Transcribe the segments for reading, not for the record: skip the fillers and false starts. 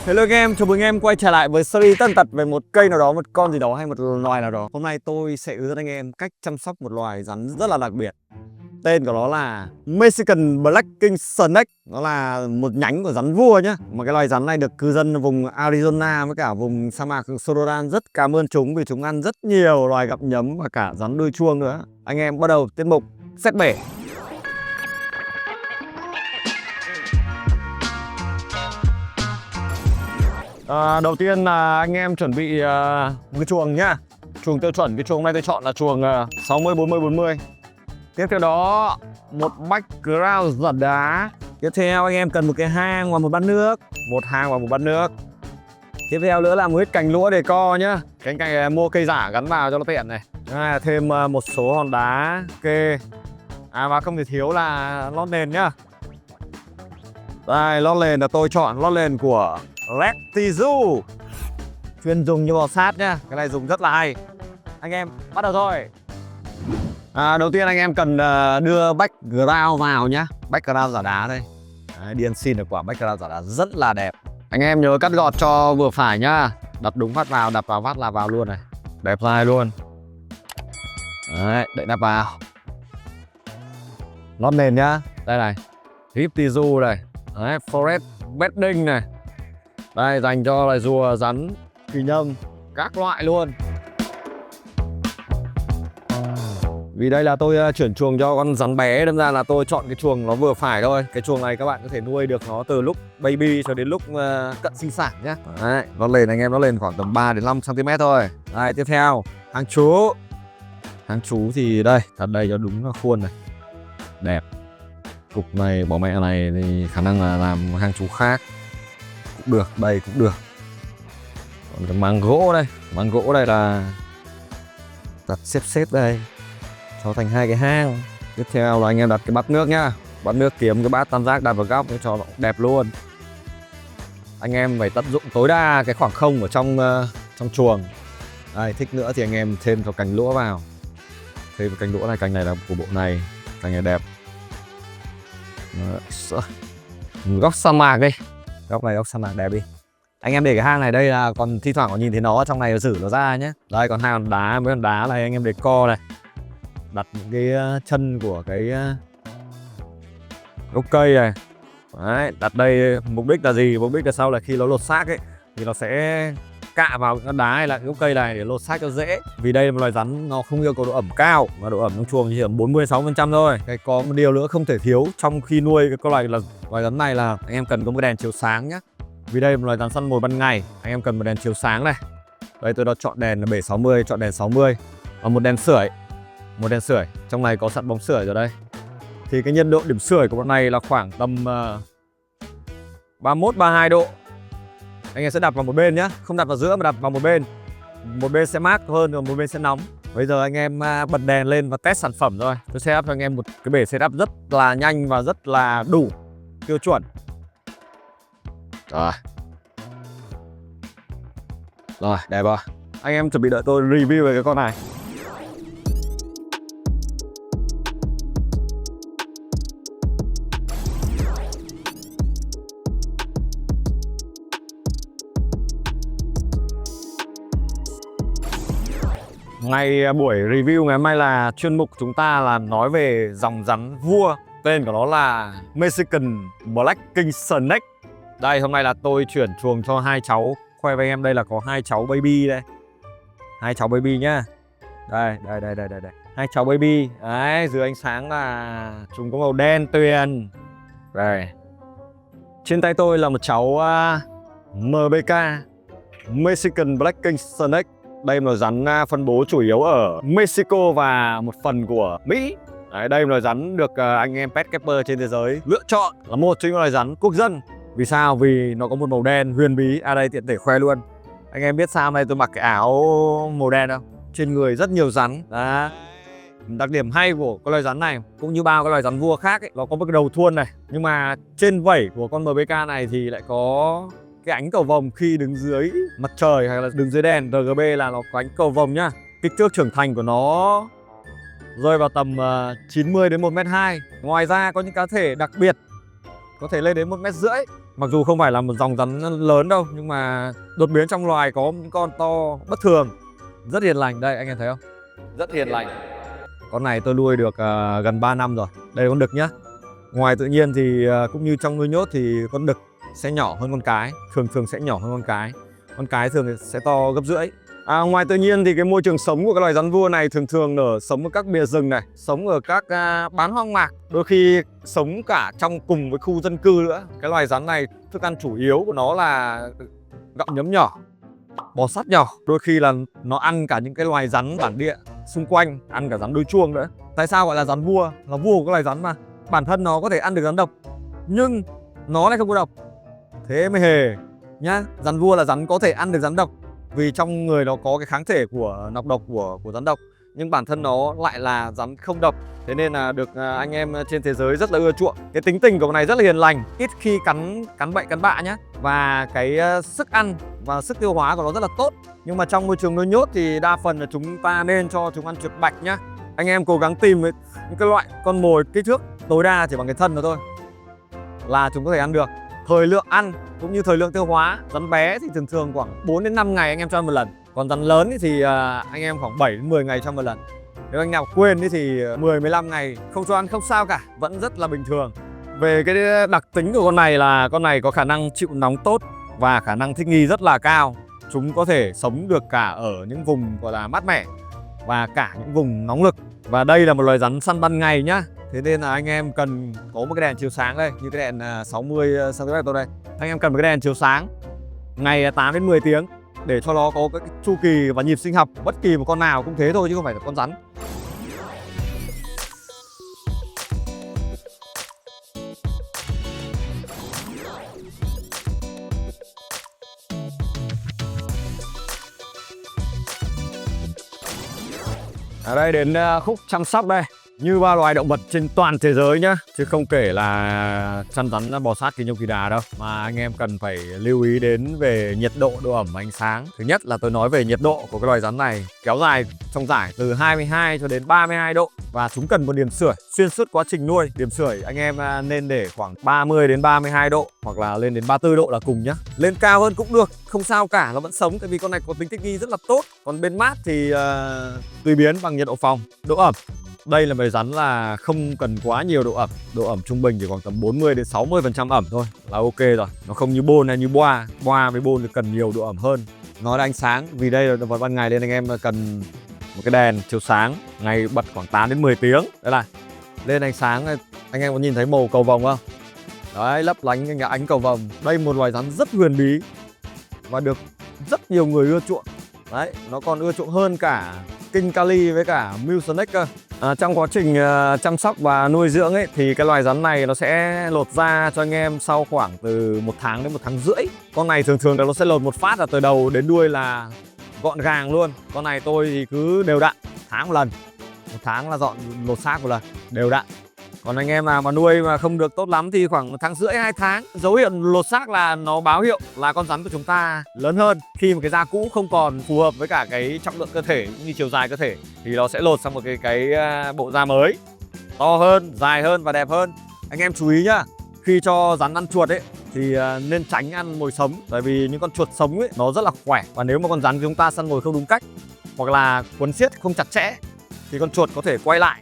Hello anh em, chào mừng anh em quay trở lại với series tất tật về một cây nào đó, một con gì đó hay một loài nào đó. Hôm nay tôi sẽ hướng dẫn anh em cách chăm sóc một loài rắn rất là đặc biệt. Tên của nó là Mexican Black King Snake. Nó là một nhánh của rắn vua nhá. Mà cái loài rắn này được cư dân vùng Arizona với cả vùng sa mạc Sororan rất cảm ơn chúng vì chúng ăn rất nhiều loài gặm nhấm và cả rắn đuôi chuông nữa. Anh em bắt đầu tiết mục xét bể. Đầu tiên là anh em chuẩn bị một cái chuồng nhá. Chuồng tiêu chuẩn, cái chuồng này tôi chọn là chuồng 60-40-40. Tiếp theo đó một background giặt đá. Tiếp theo anh em cần một cái hang và một bát nước. Một hang và một bát nước. Tiếp theo nữa là một ít cành lũa để co nhá. Cành này mua cây giả gắn vào cho nó tiện này. Thêm một số hòn đá kê. Và không thể thiếu là lót nền nhá. Đây, lót nền là tôi chọn lót nền của Letizu, chuyên dùng như bò sát nhá. Cái này dùng rất là hay. Anh em bắt đầu thôi. Đầu tiên anh em cần đưa background vào nhá. Background giả đá đây. Điên xin được quả background giả đá rất là đẹp. Anh em nhớ cắt gọt cho vừa phải nhá. Đặt đúng phát vào, đập vào phát là vào luôn này. Đẹp dai luôn. Đấy, đậy nắp vào. Lót nền nhá. Đây này, Letizu này. Đấy, forest bedding này. Đây, dành cho loài rùa, rắn, kỳ nhông, các loại luôn. Vì đây là tôi chuyển chuồng cho con rắn bé, đâm ra là tôi chọn cái chuồng nó vừa phải thôi. Cái chuồng này các bạn có thể nuôi được nó từ lúc baby cho đến lúc cận sinh sản nhé. Đấy, nó lên anh em, nó lên khoảng tầm 3 đến 5 cm thôi. Đây, tiếp theo, hang chú. Hang chú thì đây, thật đây cho đúng khuôn này. Đẹp. Cục này, bỏ mẹ này thì khả năng là làm hang chú khác. Cũng được, đây cũng được. Còn cái màng gỗ đây. Màng gỗ đây là đặt xếp đây cho thành hai cái hang. Tiếp theo là anh em đặt cái bát nước nhá. Bát nước kiếm cái bát tam giác đặt vào góc để cho nó đẹp luôn. Anh em phải tận dụng tối đa cái khoảng không ở trong chuồng. Đây, thích nữa thì anh em thêm cho cành lũa vào. Thêm vào cành lũa này, cành này là của bộ này. Cành này đẹp. Góc sa mạc đi. Góc này góc sa mạc đẹp đi. Anh em để cái hang này đây là còn thi thoảng còn nhìn thấy nó ở trong này giữ nó ra nhé. Đây còn hai hòn đá, mấy hòn đá này anh em để co này. Đặt những cái chân của cái gốc cây này. Đấy, đặt đây mục đích là gì? Mục đích là sau là khi nó lột xác ấy thì nó sẽ cạ vào cái đá hay là cái gốc cây này để lột xác cho dễ. Vì đây là một loài rắn nó không yêu cầu độ ẩm cao, mà độ ẩm trong chuồng chỉ ở 46% thôi. Cái có một điều nữa không thể thiếu trong khi nuôi cái con loài rắn này là anh em cần có một đèn chiếu sáng nhé. Vì đây là một loài rắn săn mồi ban ngày, anh em cần một đèn chiếu sáng này. Đây tôi đã chọn đèn là 760, chọn đèn 60 và một đèn sưởi. Một đèn sưởi, trong này có sẵn bóng sưởi rồi đây. Thì cái nhiệt độ điểm sưởi của bọn này là khoảng tầm 31-32 độ. Anh em sẽ đặt vào một bên nhá, không đặt vào giữa mà đặt vào một bên. Một bên sẽ mát hơn và một bên sẽ nóng. Bây giờ anh em bật đèn lên và test sản phẩm rồi. Tôi setup cho anh em một cái bể setup rất là nhanh và rất là đủ tiêu chuẩn. Rồi, đẹp rồi. Anh em chuẩn bị đợi tôi review về cái con này. Buổi review ngày hôm nay là chuyên mục chúng ta là nói về dòng rắn vua. Tên của nó là Mexican Black King Snake. Đây, hôm nay là tôi chuyển chuồng cho hai cháu. Khoe với anh em đây là có hai cháu baby đây. Hai cháu baby nhá. Đây. Hai cháu baby. Đấy, dưới ánh sáng là chúng có màu đen tuyền. Đây. Trên tay tôi là một cháu MBK Mexican Black King Snake. Đây là loài rắn phân bố chủ yếu ở Mexico và một phần của Mỹ. Đấy, đây là loài rắn được anh em pet keeper trên thế giới lựa chọn là một trong những loài rắn quốc dân. Vì sao? Vì nó có một màu đen huyền bí. Đây tiện thể khoe luôn. Anh em biết sao hôm nay tôi mặc cái áo màu đen không? Trên người rất nhiều rắn. Đấy. Đặc điểm hay của con loài rắn này cũng như bao cái loài rắn vua khác ấy, nó có một cái đầu thuôn này. Nhưng mà trên vảy của con MBK này thì lại có cái ánh cầu vồng khi đứng dưới mặt trời hay là đứng dưới đèn RGB là nó có ánh cầu vồng nhá. Kích thước trưởng thành của nó rơi vào tầm 90 đến 1m2. Ngoài ra có những cá thể đặc biệt có thể lên đến 1,5 m. Mặc dù không phải là một dòng rắn lớn đâu, nhưng mà đột biến trong loài có những con to bất thường, rất hiền lành. Đây anh em thấy không? Rất hiền lành. Con này tôi nuôi được gần 3 năm rồi. Đây là con đực nhá. Ngoài tự nhiên thì cũng như trong nuôi nhốt thì con đực sẽ nhỏ hơn con cái, thường sẽ nhỏ hơn con cái. Con cái thường sẽ to gấp rưỡi. Ngoài tự nhiên thì cái môi trường sống của cái loài rắn vua này thường sống ở các bìa rừng này, sống ở các bán hoang mạc, đôi khi sống cả trong cùng với khu dân cư nữa. Cái loài rắn này thức ăn chủ yếu của nó là gặm nhấm nhỏ, bò sát nhỏ, đôi khi là nó ăn cả những cái loài rắn bản địa xung quanh, ăn cả rắn đuôi chuông nữa. Tại sao gọi là rắn vua? Là vua của các loài rắn mà. Bản thân nó có thể ăn được rắn độc, nhưng nó lại không có độc. Thế mới hề nhá. Rắn vua là rắn có thể ăn được rắn độc, vì trong người nó có cái kháng thể của nọc độc của rắn độc, nhưng bản thân nó lại là rắn không độc. Thế nên là được anh em trên thế giới rất là ưa chuộng. Cái tính tình của con này rất là hiền lành, ít khi cắn bậy cắn bạ nhá. Và cái sức ăn và sức tiêu hóa của nó rất là tốt. Nhưng mà trong môi trường nuôi nhốt thì đa phần là chúng ta nên cho chúng ăn chuột bạch nhá. Anh em cố gắng tìm những cái loại con mồi kích thước tối đa chỉ bằng cái thân nó thôi là chúng có thể ăn được. Thời lượng ăn cũng như thời lượng tiêu hóa, rắn bé thì thường khoảng 4 đến 5 ngày anh em cho ăn một lần. Còn rắn lớn thì anh em khoảng 7 đến 10 ngày cho ăn một lần. Nếu anh nào quên thì 10-15 ngày không cho ăn không sao cả, vẫn rất là bình thường. Về cái đặc tính của con này là con này có khả năng chịu nóng tốt và khả năng thích nghi rất là cao. Chúng có thể sống được cả ở những vùng gọi là mát mẻ và cả những vùng nóng lực. Và đây là một loài rắn săn ban ngày nhá. Thế nên là anh em cần có một cái đèn chiếu sáng đây, như cái đèn 60cm tôi đây. Anh em cần một cái đèn chiếu sáng ngày 8 đến 10 tiếng để cho nó có cái chu kỳ và nhịp sinh học. Bất kỳ một con nào cũng thế thôi chứ không phải là con rắn. Ở đây đến khúc chăm sóc đây. Như ba loài động vật trên toàn thế giới nhá, chứ không kể là săn rắn bò sát kỳ nhông kỳ đà đâu, mà anh em cần phải lưu ý đến về nhiệt độ, độ ẩm, ánh sáng. Thứ nhất là tôi nói về nhiệt độ của cái loài rắn này kéo dài trong giải từ 22 cho đến 32 độ, và chúng cần một điểm sưởi xuyên suốt quá trình nuôi. Điểm sưởi anh em nên để khoảng 30 đến 32 độ hoặc là lên đến 34 độ là cùng nhá. Lên cao hơn cũng được, không sao cả, nó vẫn sống, tại vì con này có tính thích nghi rất là tốt. Còn bên mát thì tùy biến bằng nhiệt độ phòng. Độ ẩm, đây là loài rắn là không cần quá nhiều độ ẩm trung bình chỉ khoảng tầm 40 đến 60% ẩm thôi là ok rồi. Nó không như bôn hay như boa với bôn thì cần nhiều độ ẩm hơn. Nói là ánh sáng, vì đây là động vật ban ngày nên anh em cần một cái đèn chiếu sáng ngày bật khoảng 8 đến 10 tiếng. Đây là lên ánh sáng, anh em có nhìn thấy màu cầu vồng không? Đấy, lấp lánh ánh cầu vồng. Đây một loài rắn rất huyền bí và được rất nhiều người ưa chuộng. Đấy, nó còn ưa chuộng hơn cả King Kali với cả Mule Snake cơ. Trong quá trình chăm sóc và nuôi dưỡng ấy thì cái loài rắn này nó sẽ lột da cho anh em sau khoảng từ 1 tháng đến 1 tháng rưỡi. Con này thường là nó sẽ lột một phát là từ đầu đến đuôi là gọn gàng luôn. Con này tôi thì cứ đều đặn, tháng một lần, 1 tháng là dọn lột xác một lần, đều đặn. Còn anh em nào mà nuôi mà không được tốt lắm thì khoảng 1 tháng rưỡi, 2 tháng. Dấu hiệu lột xác là nó báo hiệu là con rắn của chúng ta lớn hơn. Khi mà cái da cũ không còn phù hợp với cả cái trọng lượng cơ thể cũng như chiều dài cơ thể thì nó sẽ lột sang một cái bộ da mới, to hơn, dài hơn và đẹp hơn. Anh em chú ý nhá, khi cho rắn ăn chuột ấy thì nên tránh ăn mồi sống, tại vì những con chuột sống ấy nó rất là khỏe, và nếu mà con rắn chúng ta săn mồi không đúng cách hoặc là quấn siết không chặt chẽ thì con chuột có thể quay lại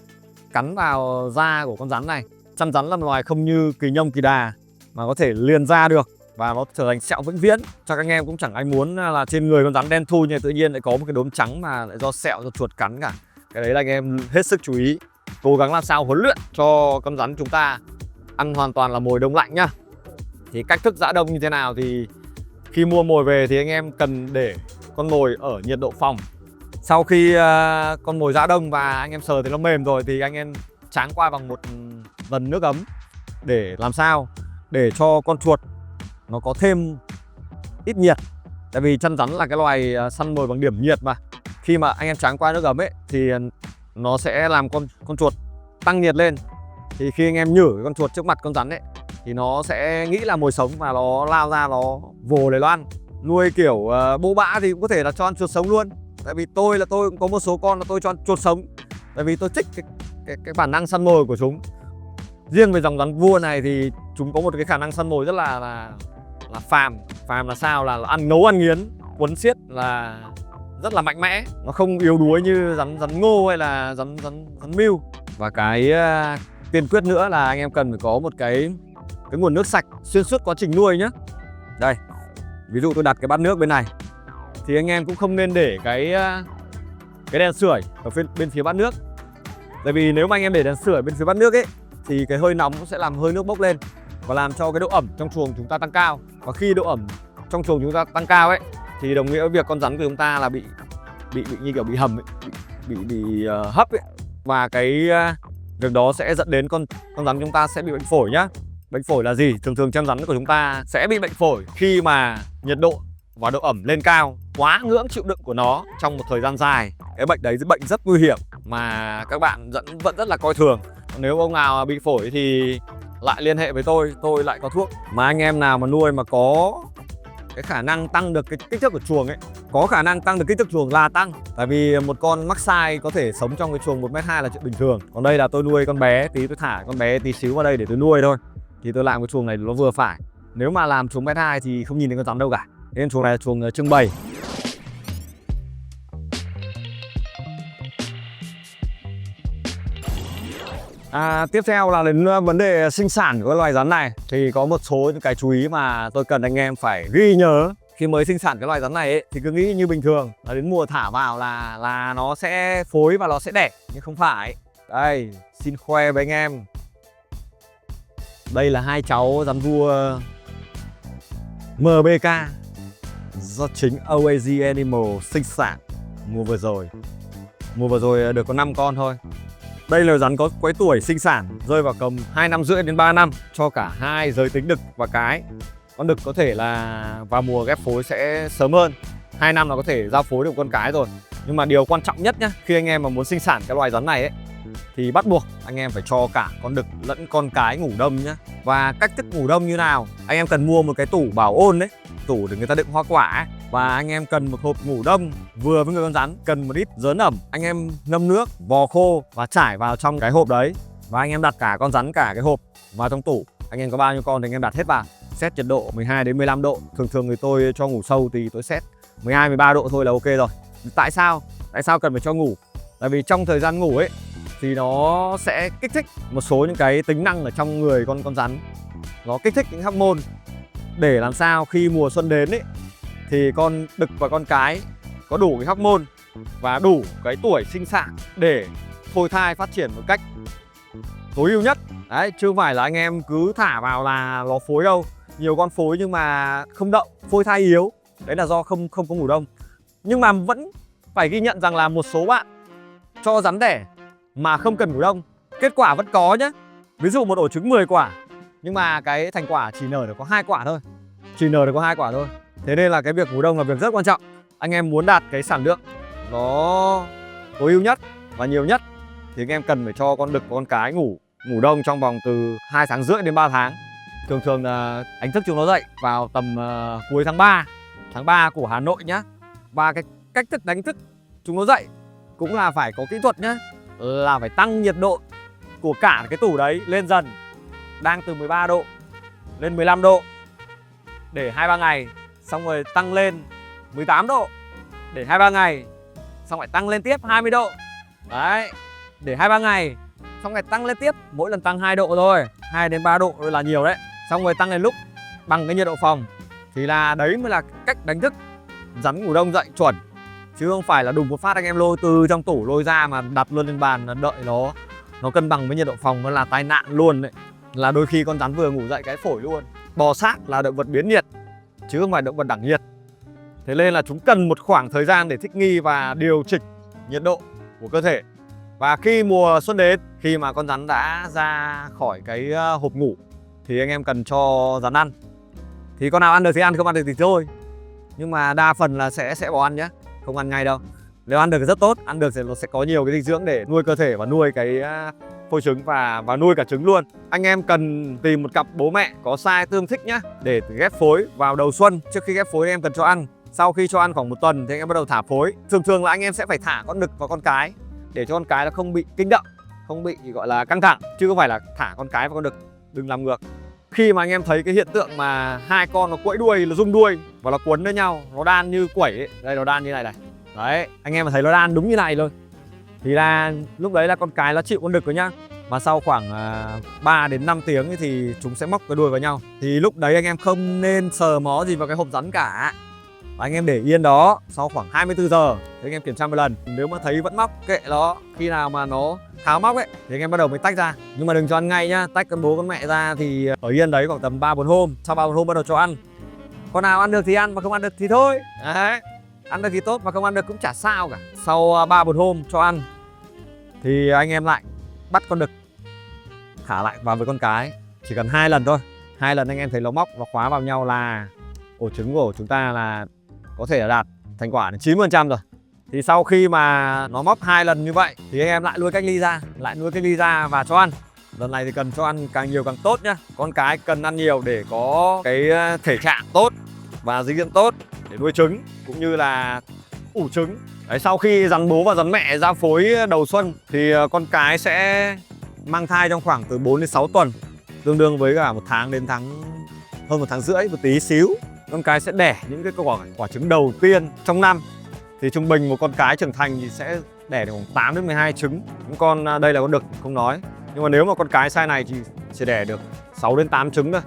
cắn vào da của con rắn này. Chăn rắn là loài không như kỳ nhông kỳ đà mà có thể liền da được và nó trở thành sẹo vĩnh viễn. Chắc anh em cũng chẳng ai muốn là trên người con rắn đen thui như tự nhiên lại có một cái đốm trắng mà lại do sẹo, do chuột cắn cả. Cái đấy là anh em hết sức chú ý, cố gắng làm sao huấn luyện cho con rắn chúng ta ăn hoàn toàn là mồi đông lạnh nhá. Thì cách thức giã đông như thế nào thì khi mua mồi về thì anh em cần để con mồi ở nhiệt độ phòng. Sau khi con mồi giã đông và anh em sờ thì nó mềm rồi thì anh em tráng qua bằng một lần nước ấm để làm sao để cho con chuột nó có thêm ít nhiệt. Tại vì chăn rắn là cái loài săn mồi bằng điểm nhiệt mà. Khi mà anh em tráng qua nước ấm ấy thì nó sẽ làm con chuột tăng nhiệt lên. Thì khi anh em nhử con chuột trước mặt con rắn ấy thì nó sẽ nghĩ là mồi sống và nó lao ra nó vồ để nó ăn. Nuôi kiểu bô bã thì cũng có thể là cho ăn chuột sống luôn. Tại vì tôi cũng có một số con là tôi cho ăn chuột sống, tại vì tôi thích cái bản năng săn mồi của chúng. Riêng về dòng rắn vua này thì chúng có một cái khả năng săn mồi rất là phàm. Phàm là sao? Là ăn ngấu ăn nghiến, quấn xiết là rất là mạnh mẽ. Nó không yếu đuối như rắn ngô hay là rắn mưu. Và cái tiên quyết nữa là anh em cần phải có một cái nguồn nước sạch xuyên suốt quá trình nuôi nhé. Đây, ví dụ tôi đặt cái bát nước bên này thì anh em cũng không nên để cái đèn sưởi ở bên phía bát nước. Tại vì nếu mà anh em để đèn sưởi bên phía bát nước ấy thì cái hơi nóng sẽ làm hơi nước bốc lên và làm cho cái độ ẩm trong chuồng chúng ta tăng cao. Và khi độ ẩm trong chuồng chúng ta tăng cao ấy thì đồng nghĩa với việc con rắn của chúng ta là bị như kiểu bị hầm ấy, bị hấp ấy. Và cái việc đó sẽ dẫn đến con rắn chúng ta sẽ bị bệnh phổi nhá. Bệnh phổi là gì? Thường chân rắn của chúng ta sẽ bị bệnh phổi khi mà nhiệt độ và độ ẩm lên cao quá ngưỡng chịu đựng của nó trong một thời gian dài. Cái bệnh đấy bệnh rất nguy hiểm mà các bạn vẫn rất là coi thường. Nếu ông nào bị phổi thì lại liên hệ với tôi lại có thuốc. Mà anh em nào mà nuôi mà có cái khả năng tăng được cái kích thước của chuồng ấy, có khả năng tăng được kích thước chuồng là tăng. Tại vì một con mắc size có thể sống trong cái chuồng 1m2 là chuyện bình thường. Còn đây là tôi nuôi con bé, tí tôi thả con bé tí xíu vào đây để tôi nuôi thôi. Thì tôi làm cái chuồng này nó vừa phải. Nếu mà làm chuồng 1m2 thì không nhìn thấy con rắn đâu cả. Thế nên chuồng này là chuồng trưng bày. Tiếp theo là đến vấn đề sinh sản của loài rắn này. Thì có một số những cái chú ý mà tôi cần anh em phải ghi nhớ. Khi mới sinh sản cái loài rắn này ấy, thì cứ nghĩ như bình thường là đến mùa thả vào là nó sẽ phối và nó sẽ đẻ. Nhưng không phải. Đây, xin khoe với anh em. Đây là hai cháu rắn vua MBK do chính OAG Animal sinh sản mùa vừa rồi. Mùa vừa rồi được có 5 con thôi. Đây là rắn có cái tuổi sinh sản rơi vào tầm 2,5 năm đến 3 năm cho cả hai giới tính đực và cái. Con đực có thể là vào mùa ghép phối sẽ sớm hơn. 2 năm là có thể giao phối được con cái rồi. Nhưng mà điều quan trọng nhất nhá, khi anh em mà muốn sinh sản cái loài rắn này ấy, thì bắt buộc anh em phải cho cả con đực lẫn con cái ngủ đông nhá. Và cách thức ngủ đông như nào? Anh em cần mua một cái tủ bảo ôn đấy, tủ để người ta đựng hoa quả ấy. Và anh em cần một hộp ngủ đông vừa với người con rắn, cần một ít giớn ẩm. Anh em ngâm nước, vò khô và trải vào trong cái hộp đấy. Và anh em đặt cả con rắn cả cái hộp vào trong tủ. Anh em có bao nhiêu con thì anh em đặt hết vào. Set nhiệt độ 12 đến 15 độ. Thường người tôi cho ngủ sâu thì tôi set 12 13 độ thôi là ok rồi. Tại sao? Tại sao cần phải cho ngủ? Tại vì trong thời gian ngủ ấy thì nó sẽ kích thích một số những cái tính năng ở trong người con rắn. Nó kích thích những hormone để làm sao khi mùa xuân đến ấy thì con đực và con cái có đủ cái hormone và đủ cái tuổi sinh sản để phôi thai phát triển một cách tối ưu nhất. Đấy, chứ không phải là anh em cứ thả vào là nó phối đâu. Nhiều con phối nhưng mà không đậu, phôi thai yếu. Đấy là do không có ngủ đông. Nhưng mà vẫn phải ghi nhận rằng là một số bạn cho rắn đẻ mà không cần ngủ đông, kết quả vẫn có nhé. Ví dụ một ổ trứng 10 quả nhưng mà cái thành quả chỉ nở được có 2 quả thôi. Thế nên là cái việc ngủ đông là việc rất quan trọng. Anh em muốn đạt cái sản lượng nó tối ưu nhất và nhiều nhất thì anh em cần phải cho con đực và con cái ngủ đông trong vòng từ 2,5 tháng đến 3 tháng. Thường là đánh thức chúng nó dậy vào tầm cuối tháng 3 của Hà Nội nhá. Và cái cách thức đánh thức chúng nó dậy cũng là phải có kỹ thuật nhá. Là phải tăng nhiệt độ của cả cái tủ đấy lên dần. Đang từ 13 độ lên 15 độ để 2-3 ngày. Xong rồi tăng lên 18 độ để 2-3 ngày. Xong lại tăng lên tiếp 20 độ. Đấy, để 2-3 ngày. Xong lại tăng lên tiếp, mỗi lần tăng 2 độ thôi, 2 đến 3 độ là nhiều đấy. Xong rồi tăng lên lúc bằng cái nhiệt độ phòng. Thì là đấy mới là cách đánh thức rắn ngủ đông dậy chuẩn. Chứ không phải là đùng một phát anh em lôi từ trong tủ lôi ra mà đặt luôn lên bàn đợi nó cân bằng với nhiệt độ phòng, nó là tai nạn luôn đấy. Là đôi khi con rắn vừa ngủ dậy cái phổi luôn. Bò sát là động vật biến nhiệt chứ không phải động vật đẳng nhiệt. Thế nên là chúng cần một khoảng thời gian để thích nghi và điều chỉnh nhiệt độ của cơ thể. Và khi mùa xuân đến, khi mà con rắn đã ra khỏi cái hộp ngủ thì anh em cần cho rắn ăn. Thì con nào ăn được thì ăn, không ăn được thì thôi. Nhưng mà đa phần là sẽ bỏ ăn nhé, không ăn ngay đâu. Nếu ăn được thì rất tốt, ăn được thì nó sẽ có nhiều cái dinh dưỡng để nuôi cơ thể và nuôi cái phôi trứng và nuôi cả trứng luôn. Anh em cần tìm một cặp bố mẹ có size tương thích nhá để ghép phối vào đầu xuân. Trước khi ghép phối anh em cần cho ăn. Sau khi cho ăn khoảng 1 tuần thì anh em bắt đầu thả phối. Thường là anh em sẽ phải thả con đực và con cái để cho con cái nó không bị kinh động, không bị gọi là căng thẳng, chứ không phải là thả con cái và con đực. Đừng làm ngược. Khi mà anh em thấy cái hiện tượng mà hai con nó quẫy đuôi, nó rung đuôi và nó quấn với nhau, nó đan như quẩy ấy. Đây, nó đan như này này. Đấy, anh em mà thấy nó đan đúng như này luôn thì là lúc đấy là con cái nó chịu con đực rồi nhá. Mà sau khoảng 3 đến 5 tiếng thì chúng sẽ móc cái đuôi vào nhau. Thì lúc đấy anh em không nên sờ mó gì vào cái hộp rắn cả. Và anh em để yên đó, sau khoảng 24 giờ thì anh em kiểm tra một lần. Nếu mà thấy vẫn móc, kệ nó. Khi nào mà nó tháo móc ấy thì anh em bắt đầu mới tách ra. Nhưng mà đừng cho ăn ngay nhá. Tách con bố con mẹ ra thì ở yên đấy khoảng tầm 3-4 hôm. Sau 3-4 hôm bắt đầu cho ăn. Con nào ăn được thì ăn, mà không ăn được thì thôi. Đấy. Ăn được thì tốt, mà không ăn được cũng chả sao cả. Sau 3-4 hôm cho ăn thì anh em lại bắt con đực thả lại vào với con cái. Chỉ cần 2 lần thôi. 2 lần anh em thấy nó móc, nó khóa vào nhau là ổ trứng của chúng ta là có thể là đạt thành quả đến 90% rồi. Thì sau khi mà nó móc 2 lần như vậy thì anh em lại nuôi cách ly ra và cho ăn. Lần này thì cần cho ăn càng nhiều càng tốt nhá. Con cái cần ăn nhiều để có cái thể trạng tốt và dinh dưỡng tốt để nuôi trứng cũng như là ủ trứng. Đấy, sau khi rắn bố và rắn mẹ ra phối đầu xuân thì con cái sẽ mang thai trong khoảng từ 4 đến 6 tuần, tương đương với cả 1 tháng đến hơn 1 tháng rưỡi một tí xíu. Con cái sẽ đẻ những cái quả trứng đầu tiên trong năm. Thì trung bình một con cái trưởng thành thì sẽ đẻ được khoảng 8 đến 12 trứng. Những con đây là con đực không nói. Nhưng mà nếu mà con cái size này thì chỉ đẻ được 6 đến 8 trứng thôi.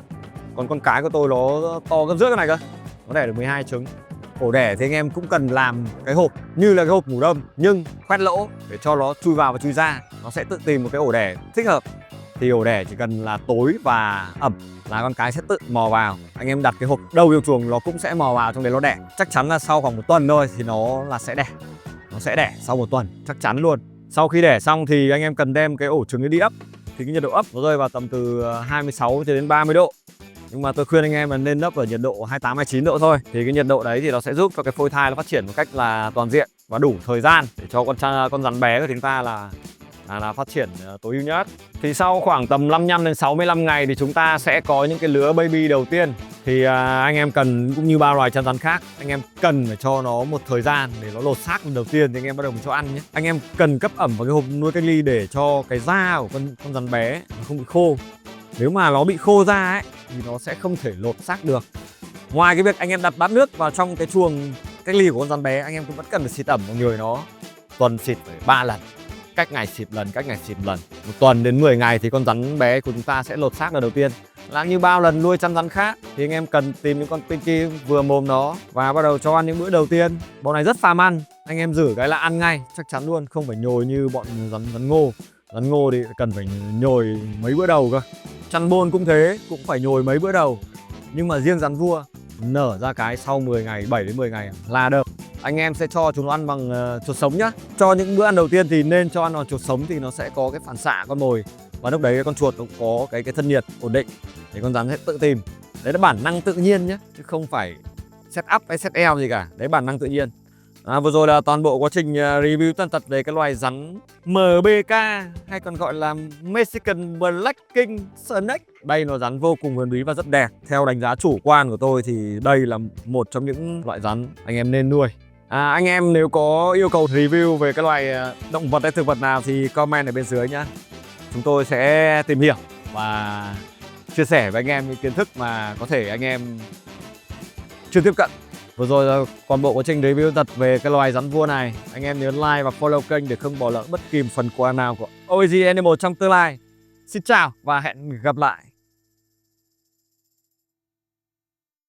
Còn con cái của tôi nó to gấp rưỡi cái này cơ. Nó đẻ được 12 trứng. Ổ đẻ thì anh em cũng cần làm cái hộp như là cái hộp ngủ đông, nhưng khoét lỗ để cho nó chui vào và chui ra. Nó sẽ tự tìm một cái ổ đẻ thích hợp. Thì ổ đẻ chỉ cần là tối và ẩm là con cái sẽ tự mò vào. Anh em đặt cái hộp đầu yêu chuồng nó cũng sẽ mò vào trong đấy nó đẻ. Chắc chắn là sau khoảng 1 tuần thôi thì nó sẽ đẻ. Nó sẽ đẻ sau 1 tuần, chắc chắn luôn. Sau khi đẻ xong thì anh em cần đem cái ổ trứng ấy đi ấp. Thì cái nhiệt độ ấp nó rơi vào tầm từ 26 cho đến 30 độ. Nhưng mà tôi khuyên anh em là nên ấp ở nhiệt độ 28-29 độ thôi. Thì cái nhiệt độ đấy thì nó sẽ giúp cho cái phôi thai nó phát triển một cách là toàn diện và đủ thời gian để cho con rắn bé của chúng ta là phát triển tối ưu nhất. Thì sau khoảng tầm 55 đến 65 ngày thì chúng ta sẽ có những cái lứa baby đầu tiên. Thì anh em cần, cũng như bao loài chân rắn khác, anh em cần phải cho nó một thời gian để nó lột xác lần đầu tiên thì anh em bắt đầu cho ăn nhé. Anh em cần cấp ẩm vào cái hộp nuôi cách ly để cho cái da của con rắn bé nó không bị khô. Nếu mà nó bị khô da ấy thì nó sẽ không thể lột xác được. Ngoài cái việc anh em đặt bát nước vào trong cái chuồng cách ly của con rắn bé, anh em cũng vẫn cần phải xịt ẩm vào người nó. Tuần xịt phải 3 lần, cách ngày xịt lần. 1 tuần đến 10 ngày thì con rắn bé của chúng ta sẽ lột xác lần đầu tiên. Là như bao lần nuôi chăn rắn khác thì anh em cần tìm những con Pinky vừa mồm nó và bắt đầu cho ăn những bữa đầu tiên. Bọn này rất phàm ăn, anh em rử cái là ăn ngay, chắc chắn luôn, không phải nhồi như bọn rắn ngô. Rắn ngô thì cần phải nhồi mấy bữa đầu cơ. Chăn bôn cũng thế, cũng phải nhồi mấy bữa đầu. Nhưng mà riêng rắn vua nở ra cái sau 10 ngày, 7 đến 10 ngày là được. Anh em sẽ cho chúng nó ăn bằng chuột sống nhá. Cho những bữa ăn đầu tiên thì nên cho ăn bằng chuột sống thì nó sẽ có cái phản xạ con mồi. Và lúc đấy con chuột nó có cái thân nhiệt ổn định thì con rắn sẽ tự tìm. Đấy là bản năng tự nhiên nhé, chứ không phải set up hay set eo gì cả. Đấy bản năng tự nhiên. Vừa rồi là toàn bộ quá trình review tần tật về cái loài rắn MBK hay còn gọi là Mexican Black King Snake. Đây là rắn vô cùng huyền bí và rất đẹp. Theo đánh giá chủ quan của tôi thì đây là một trong những loại rắn anh em nên nuôi. Anh em nếu có yêu cầu review về cái loài động vật hay thực vật nào thì comment ở bên dưới nhá. Chúng tôi sẽ tìm hiểu và chia sẻ với anh em những kiến thức mà có thể anh em chưa tiếp cận. Vừa rồi là toàn bộ quá trình review thật về cái loài rắn vua này. Anh em nhớ like và follow kênh để không bỏ lỡ bất kỳ phần quà nào của OAG Animal trong tương lai. Xin chào và hẹn gặp lại.